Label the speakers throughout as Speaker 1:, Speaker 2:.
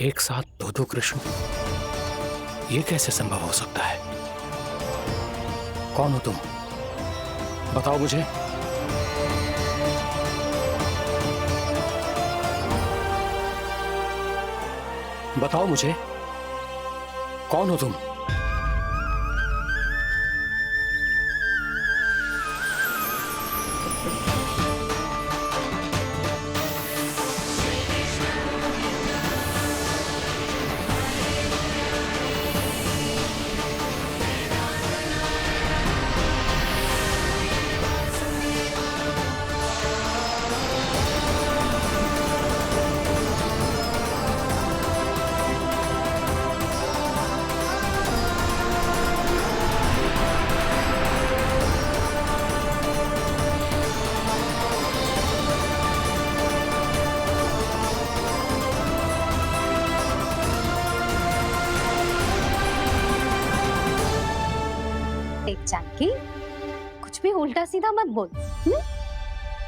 Speaker 1: एक साथ दो दो कृष्ण, ये कैसे संभव हो सकता है? कौन हो तुम? बताओ मुझे। बताओ मुझे, कौन हो तुम?
Speaker 2: जानकी, कुछ भी उल्टा सीधा मत बोल।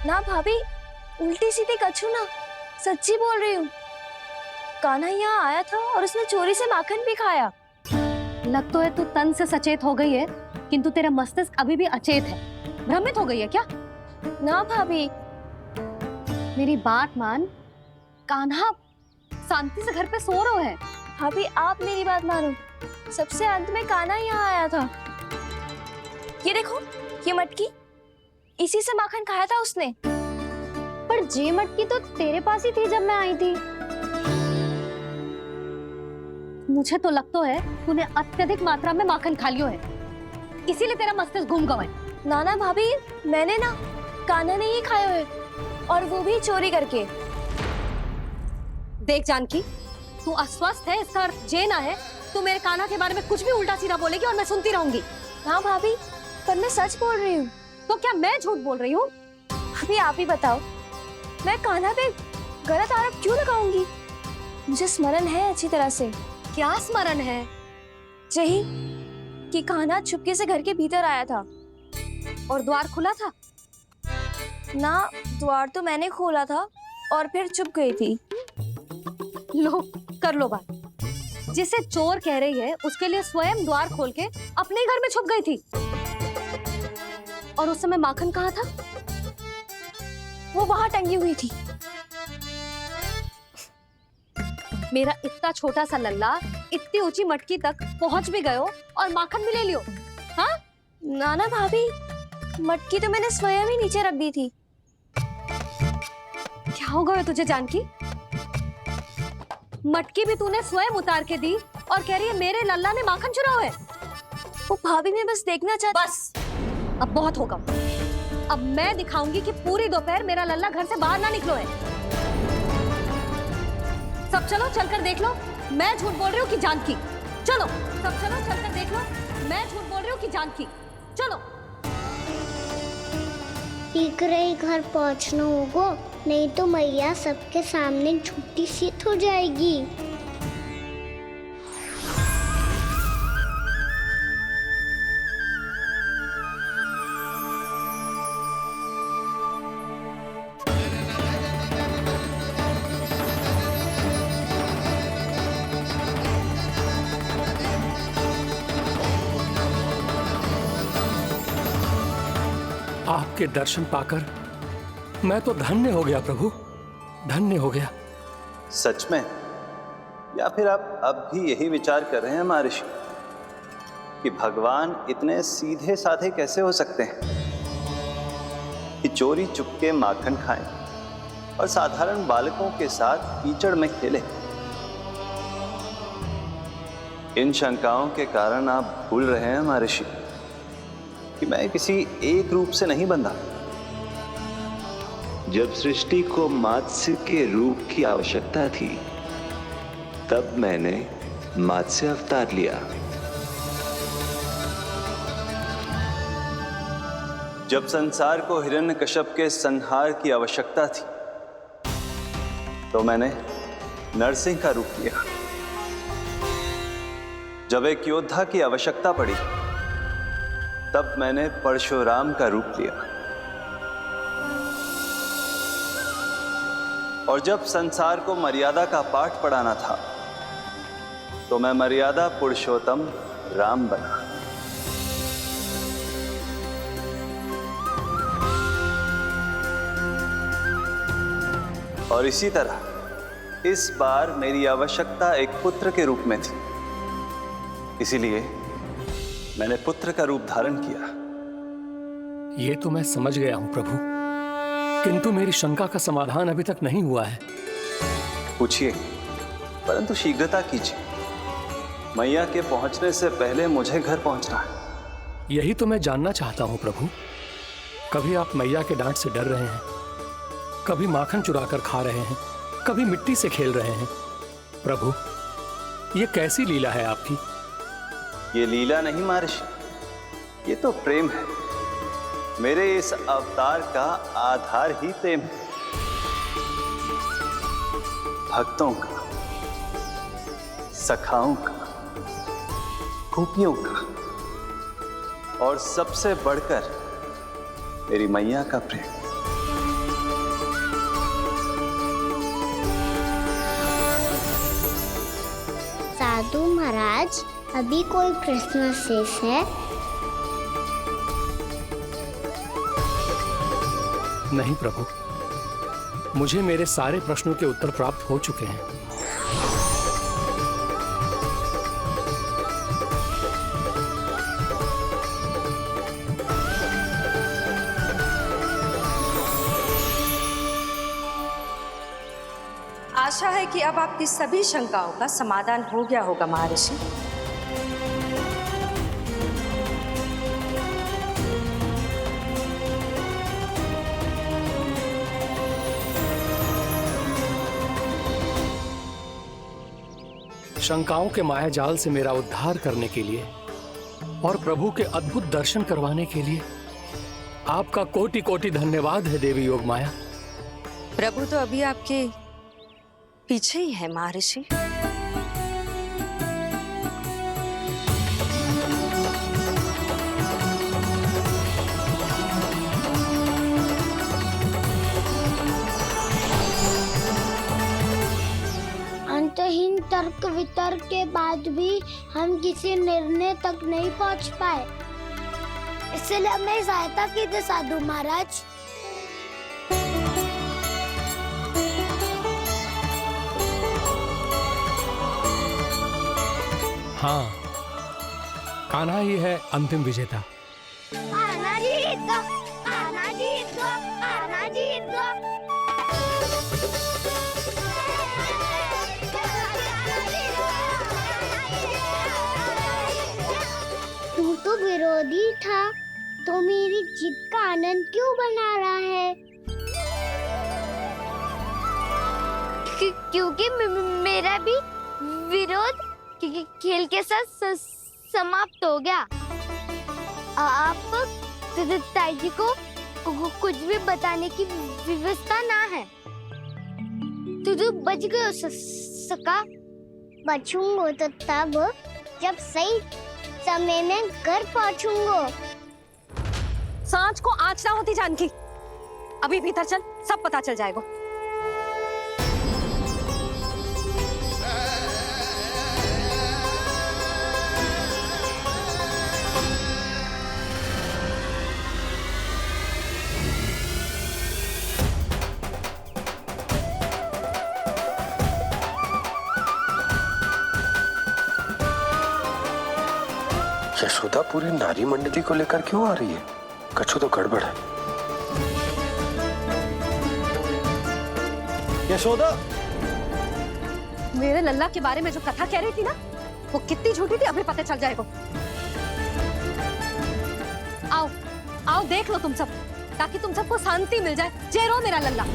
Speaker 3: ना भाभी, उल्टी सीधी कछु ना, सच्ची बोल रही हूँ। कान्हा यहाँ आया था और उसने चोरी से माखन भी खाया।
Speaker 2: लग तो है तू तन से सचेत हो गई है, किंतु तेरा मस्तिष्क अभी भी अचेत है। भ्रमित हो गई है क्या?
Speaker 3: ना भाभी,
Speaker 2: मेरी बात मान। कान्हा शांति से घर पे सो रहा है।
Speaker 3: भाभी आप मेरी बात मानो। सबसे अंत में कान्हा यहाँ आया था। ये देखो, ये मटकी, इसी से माखन खाया था उसने।
Speaker 2: पर जे मटकी तो तेरे पास ही थी जब मैं आई थी। मुझे तो लगता है तूने अत्यधिक मात्रा में माखन खा लियो है, इसीलिए तेरा मस्तिष्क घूम गया है।
Speaker 3: ना भाभी, मैंने ना, कान्हा ने ही खाया है, और वो भी चोरी करके।
Speaker 2: देख जानकी, तू अस्वस्थ है, इसका अर्थ जे ना है तू मेरे कान्हा के बारे में कुछ भी उल्टा सीधा बोलेगी और मैं सुनती रहूंगी।
Speaker 3: हाँ भाभी, पर मैं सच बोल रही हूँ।
Speaker 2: तो क्या मैं झूठ बोल रही हूँ?
Speaker 3: अभी आप ही बताओ, मैं कान्हा पे गलत आरोप क्यों लगाऊंगी? मुझे स्मरण है अच्छी तरह से।
Speaker 2: क्या स्मरण है?
Speaker 3: यही कि कान्हा चुपके से घर के भीतर आया था।
Speaker 2: और द्वार खुला था?
Speaker 3: ना, द्वार तो मैंने खोला था और फिर चुप गई थी।
Speaker 2: लो, कर लो बात। जिसे चोर कह रही है उसके लिए स्वयं द्वार खोल के अपने घर में छुप गई थी। और उस समय माखन कहाँ था?
Speaker 3: वो वहां टंगी हुई थी।
Speaker 2: मेरा इतना छोटा सा लल्ला इतनी ऊंची मटकी तक पहुंच भी गयो और माखन भी ले लियो। हाँ?
Speaker 3: ना भाभी, मटकी तो मैंने स्वयं ही नीचे रख दी थी।
Speaker 2: क्या हो गया तुझे जानकी? मटकी भी तूने स्वयं उतार के दी और कह रही है मेरे लल्ला ने माखन चुराया है।
Speaker 3: वो भाभी मैं बस देखना चाहती।
Speaker 2: बस, अब बहुत होगा। अब मैं दिखाऊंगी कि पूरी दोपहर मेरा लल्ला घर से बाहर ना निकलो है। सब चलो, चलकर देख लो मैं झूठ बोल रही हूँ कि जानकी। चलो सब चलो, चलकर देख लो मैं झूठ बोल रही हूँ कि जानकी। चलो।
Speaker 4: शीघ्र ही घर पहुंचना होगा, नहीं तो मैया सबके सामने झूठी सिद्ध हो जाएगी।
Speaker 1: आपके दर्शन पाकर मैं तो धन्य हो गया प्रभु, धन्य हो गया।
Speaker 5: सच में? या फिर आप अब भी यही विचार कर रहे हैं महर्षि कि भगवान इतने सीधे साधे कैसे हो सकते हैं कि चोरी चुपके माखन खाएं और साधारण बालकों के साथ कीचड़ में खेलें? इन शंकाओं के कारण आप भूल रहे हैं महर्षि कि मैं किसी एक रूप से नहीं बंधा।
Speaker 6: जब सृष्टि को मत्स्य के रूप की आवश्यकता थी तब मैंने मत्स्य अवतार लिया।
Speaker 5: जब संसार को हिरण्यकश्यप के संहार की आवश्यकता थी तो मैंने नरसिंह का रूप लिया। जब एक योद्धा की आवश्यकता पड़ी तब मैंने परशुराम का रूप लिया। और जब संसार को मर्यादा का पाठ पढ़ाना था तो मैं मर्यादा पुरुषोत्तम राम बना। और इसी तरह इस बार मेरी आवश्यकता एक पुत्र के रूप में थी, इसीलिए मैंने पुत्र का रूप धारण किया।
Speaker 1: ये तो मैं समझ गया हूं प्रभु, किंतु मेरी शंका का समाधान अभी तक नहीं हुआ है।
Speaker 5: पूछिए, परंतु शीघ्रता कीजिए। मैया के पहुंचने से पहले मुझे घर पहुंचना है।
Speaker 1: यही तो मैं जानना चाहता हूं प्रभु। कभी आप मैया के डांट से डर रहे हैं, कभी माखन चुरा कर खा रहे हैं, कभी मिट्टी से खेल रहे हैं। प्रभु, ये कैसी लीला है आपकी?
Speaker 5: ये लीला नहीं महर्षि, ये तो प्रेम है। मेरे इस अवतार का आधार ही प्रेम है। भक्तों का, सखाओं का, गोपियों का, और सबसे बढ़कर मेरी मैया का प्रेम।
Speaker 4: साधु महाराज, अभी कोई प्रश्न शेष है?
Speaker 1: नहीं प्रभु, मुझे मेरे सारे प्रश्नों के उत्तर प्राप्त हो चुके हैं।
Speaker 7: आशा है कि अब आपकी सभी शंकाओं का समाधान हो गया होगा महर्षि।
Speaker 1: शंकाओं के मायाजाल से मेरा उद्धार करने के लिए और प्रभु के अद्भुत दर्शन करवाने के लिए आपका कोटि कोटि धन्यवाद है देवी योगमाया।
Speaker 7: प्रभु तो अभी आपके पीछे ही है महर्षि।
Speaker 4: अंतहीन तर्क वितर्क के बाद भी हम किसी निर्णय तक नहीं पहुंच पाए, इसलिए हमें सहायता कीजिए साधु महाराज।
Speaker 1: हाँ, कान्हा ही है अंतिम विजेता।
Speaker 4: आना जीत दो, आना जीत दो, आना जीत दो। तू तो विरोधी था, तो मेरी जीत का आनंद क्यों बना रहा है? क्योंकि मेरा भी विरोध खेल के साथ समाप्त हो गया। आप ताई जी को कुछ भी बताने की व्यवस्था ना है। तू बच गयो सका। बचूंगो तो तब जब सही समय में घर पहुंचूंगो।
Speaker 2: सांच को आँच ना होती जानकी। अभी भीतर चल, सब पता चल जाएगा।
Speaker 8: यशोदा पूरी नारी मंडली को लेकर क्यों आ रही है? कछु तो गड़बड़ है।
Speaker 5: यशोदा,
Speaker 2: मेरे लल्ला के बारे में जो कथा कह रही थी ना, वो कितनी झूठी थी अभी पता चल जाएगा। आओ आओ देख लो तुम सब, ताकि तुम सबको शांति मिल जाए। जय रो मेरा लल्ला।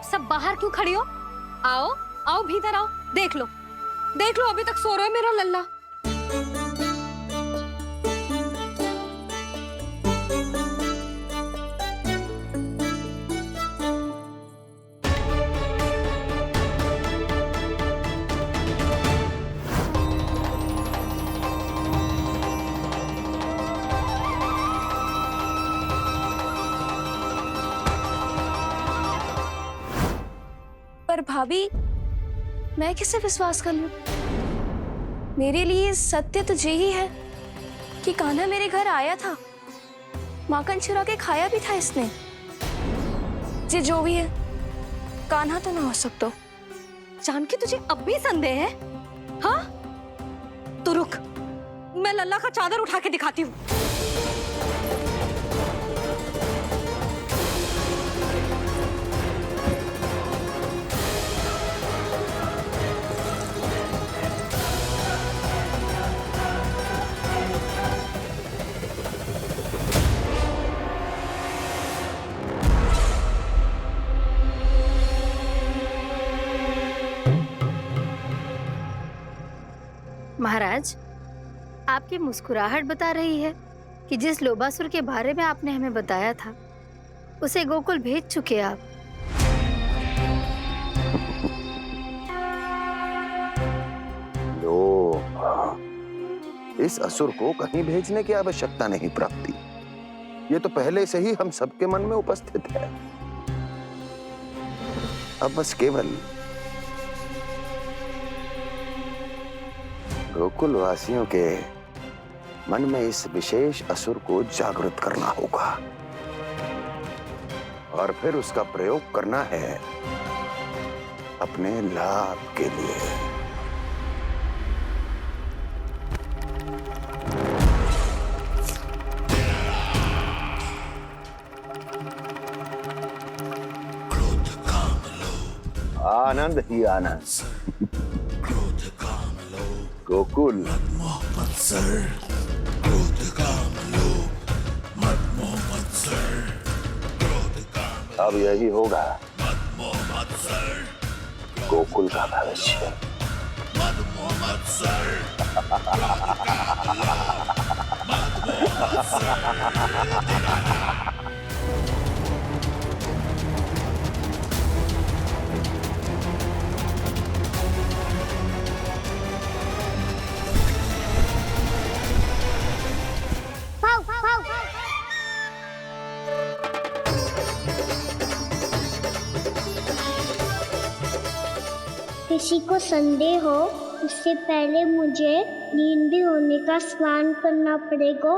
Speaker 2: आप सब बाहर क्यों खड़ी हो? आओ आओ भीतर आओ, देख लो अभी तक सो रहा है मेरा लल्ला।
Speaker 3: पर भाभी, मैं किसे विश्वास कर लूं? मेरे लिए सत्य तो यही है कि कान्हा मेरे घर आया था, माखन चुरा के खाया भी था इसने। ये जो भी है, कान्हा तो ना हो सकता।
Speaker 2: जानकी तुझे अब भी संदेह है? हाँ तो रुक, मैं लल्ला का चादर उठा के दिखाती हूँ।
Speaker 9: महाराज, आपकी मुस्कुराहट बता रही है कि जिस लोबासुर के बारे में आपने हमें बताया था उसे गोकुल भेज चुके आप।
Speaker 8: इस असुर को कहीं भेजने की आवश्यकता नहीं प्राप्ति। ये तो पहले से ही हम सबके मन में उपस्थित है। अब बस केवल गोकुल वासियों के मन में इस विशेष असुर को जागृत करना होगा और फिर उसका प्रयोग करना है अपने लाभ के लिए। आनंद ही आनंद। गोकुल अब यही होगा गोकुल का भविष्य।
Speaker 4: किसी को संदेह हो उससे पहले मुझे नींद भी होने का स्नान करना पड़ेगा।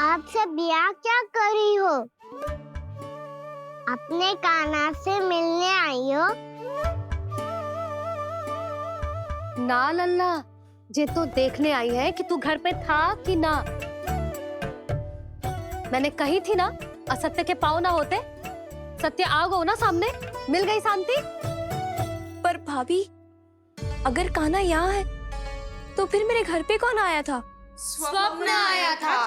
Speaker 4: आप सब यहाँ क्या कर रही हो? अपने कान्हा से मिलने आई हो?
Speaker 2: ना लल्ला, जे तो देखने आई है कि तू घर पे था कि ना। मैंने कही थी ना, असत्य के पांव ना होते। सत्य आ गो ना सामने, मिल गई शांति।
Speaker 3: पर भाभी, अगर कान्हा यहाँ है तो फिर मेरे घर पे कौन आया था?
Speaker 2: स्वप्न आया था।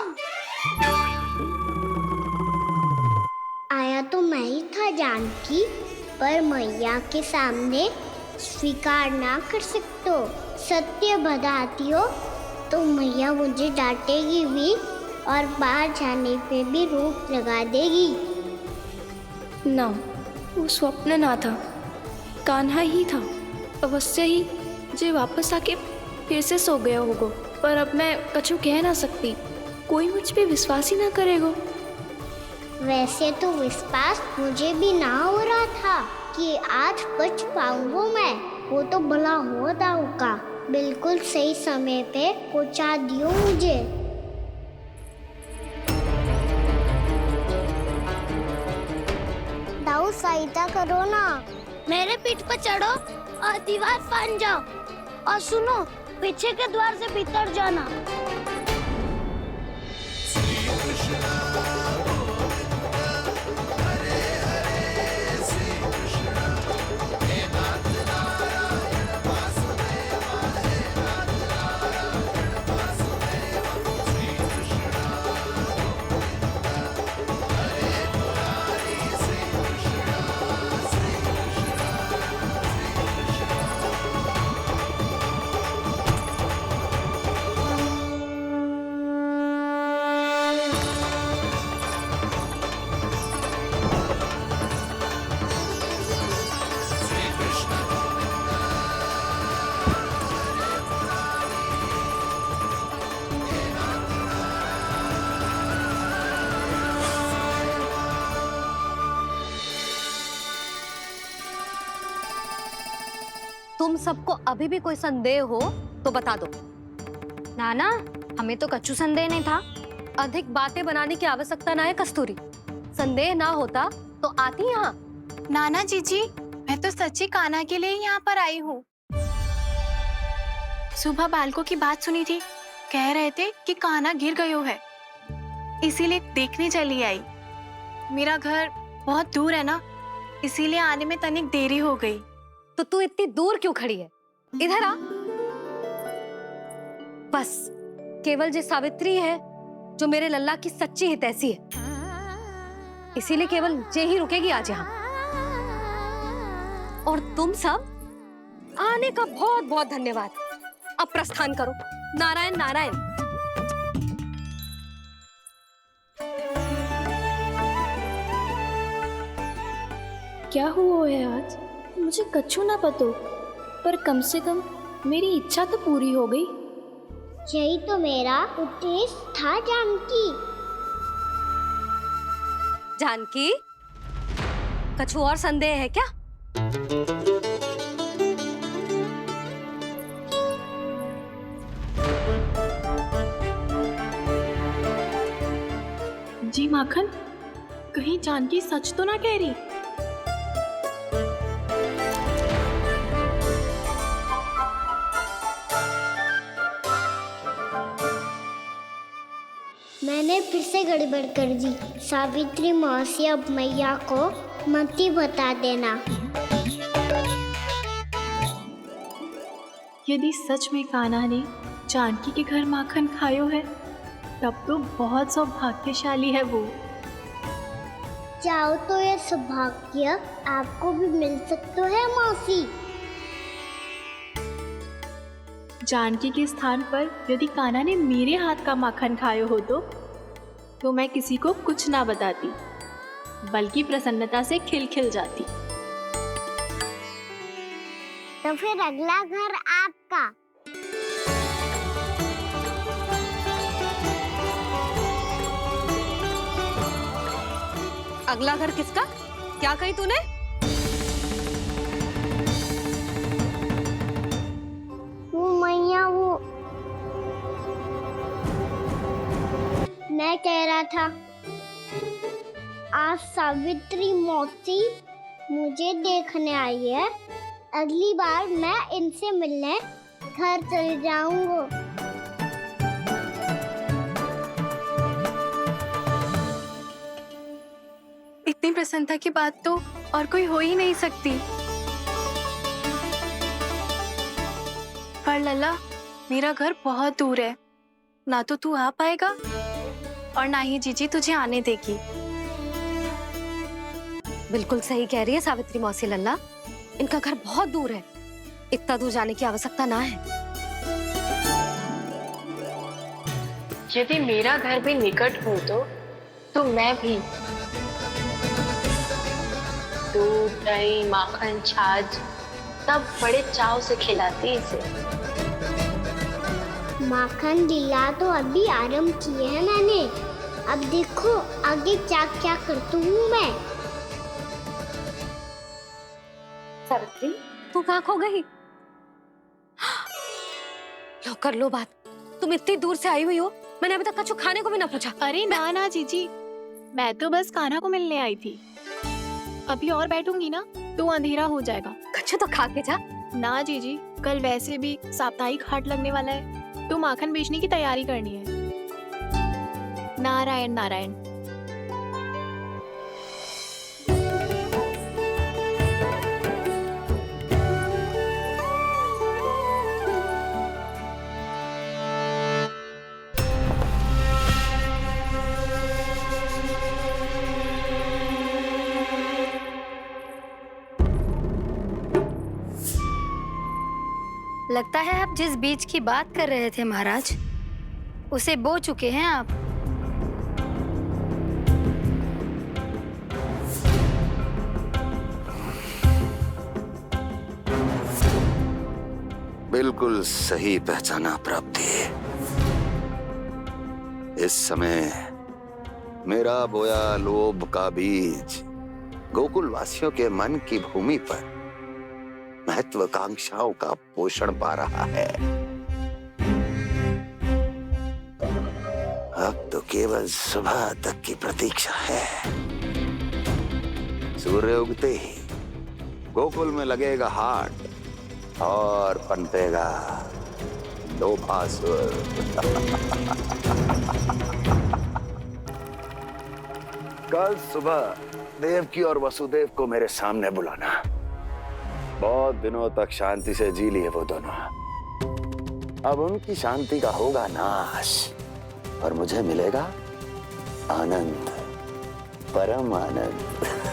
Speaker 4: आया तो मैं ही था जानकी, पर मैया के सामने स्वीकार ना कर सकते हो। सत्य बताती हो तो मैया मुझे डांटेगी भी और बाहर जाने पे भी रोक लगा देगी।
Speaker 3: ना, वो स्वप्न ना था, कान्हा ही था। अवश्य ही जे वापस आके फिर से सो गया होगा। पर अब मैं कछु कह ना सकती, कोई मुझ पे विश्वास ही ना करेगा।
Speaker 4: वैसे तो विश्वास मुझे भी ना हो रहा था कि आज बच पाऊंगा मैं। वो तो भला हो दाऊ का बिल्कुल सही समय पे पहुंचा दियो मुझे। दाऊ सहायता करो ना, मेरे पीठ पर चढ़ो और दीवार फांद जाओ और सुनो, पीछे के द्वार से भीतर जाना।
Speaker 2: तुम सबको अभी भी कोई संदेह हो तो बता दो।
Speaker 9: नाना, हमें तो कच्चू संदेह नहीं था।
Speaker 2: अधिक बातें बनाने की आवश्यकता ना है कस्तूरी। संदेह ना होता तो आती यहाँ।
Speaker 10: नाना जीजी, मैं तो सच्ची कान्हा के लिए ही यहाँ पर आई हूँ। सुबह बालकों की बात सुनी थी, कह रहे थे कि कान्हा गिर गयो है, इसीलिए देखने चली आई। मेरा घर बहुत दूर है ना, इसीलिए आने में तनिक देरी हो गई।
Speaker 2: तो तू इतनी दूर क्यों खड़ी है? इधर आ। बस केवल जे सावित्री है जो मेरे लल्ला की सच्ची हितैषी है, इसीलिए केवल जे ही रुकेगी आज यहाँ। और तुम सब आने का बहुत बहुत धन्यवाद। अब प्रस्थान करो। नारायण नारायण।
Speaker 3: क्या हुआ है आज? मुझे कच्छू ना पतो, पर कम से कम मेरी इच्छा तो पूरी हो गई।
Speaker 4: यही तो मेरा उद्देश्य था जानकी।
Speaker 2: जानकी, कछु और संदेह है क्या?
Speaker 10: जी माखन, कहीं जानकी सच तो ना कह रही?
Speaker 4: मैंने फिर से गड़बड़ कर दी। सावित्री मौसी अब मैया को मत ही बता देना।
Speaker 10: यदि सच में कान्हा ने जानकी के घर माखन खायो है, तब तो बहुत सौभाग्यशाली है वो।
Speaker 4: चाहो तो ये सौभाग्य आपको भी मिल सकता है मौसी।
Speaker 10: जानकी के स्थान पर यदि कान्हा ने मेरे हाथ का माखन खायो हो तो मैं किसी को कुछ ना बताती, बल्कि प्रसन्नता से खिलखिल जाती।
Speaker 4: तो फिर अगला घर आपका।
Speaker 2: अगला घर किसका? क्या कही तूने?
Speaker 4: वो मैया, वो मैं कह रहा था, आज सावित्री मौसी मुझे देखने आई है। अगली बार मैं इनसे मिलने घर चले जाऊंगा।
Speaker 10: इतनी प्रसन्नता की बात तो और कोई हो ही नहीं सकती। पर लल्ला, मेरा घर बहुत दूर है, ना तो तू आ पाएगा और ना ही जीजी तुझे आने देगी।
Speaker 2: बिल्कुल सही कह रही है सावित्री मौसी लल्ला, इनका घर बहुत दूर है, इतना दूर जाने की आवश्यकता ना है।
Speaker 10: यदि मेरा घर भी निकट हो तो मैं भी दूध, दही, माखन, छाछ सब बड़े चाव से खिलाती इसे।
Speaker 4: माखन दिला तो अभी आरंभ किए हैं मैंने, अब देखो आगे क्या क्या करती हूँ मैं।
Speaker 2: सावित्री, तू कहाँ खो गई? लो कर लो बात। तुम इतनी दूर से आई हुई हो, मैंने अभी तक कछु खाने को भी ना पूछा।
Speaker 10: अरे ना ना जीजी, मैं तो बस कान्हा को मिलने आई थी। अभी और बैठूंगी ना तो अंधेरा हो जाएगा।
Speaker 2: कछु तो खा के जा।
Speaker 10: ना जीजी, कल वैसे भी साप्ताहिक हाट लगने वाला है, तो माखन बेचने की तैयारी करनी है। नारायण नारायण।
Speaker 9: लगता है आप जिस बीज की बात कर रहे थे महाराज, उसे बो चुके हैं आप।
Speaker 8: बिल्कुल सही पहचाना प्राप्ति। इस समय मेरा बोया लोभ का बीज गोकुल वासियों के मन की भूमि पर महत्वाकांक्षाओं का पोषण पा रहा है। अब तो केवल सुबह तक की प्रतीक्षा है। सूर्य उगते ही गोकुल में लगेगा हाट और पनपेगा लोभासुर। कल सुबह देवकी और वसुदेव को मेरे सामने बुलाना। बहुत दिनों तक शांति से जी लिए वो दोनों, अब उनकी शांति का होगा नाश और मुझे मिलेगा आनंद, परम आनंद।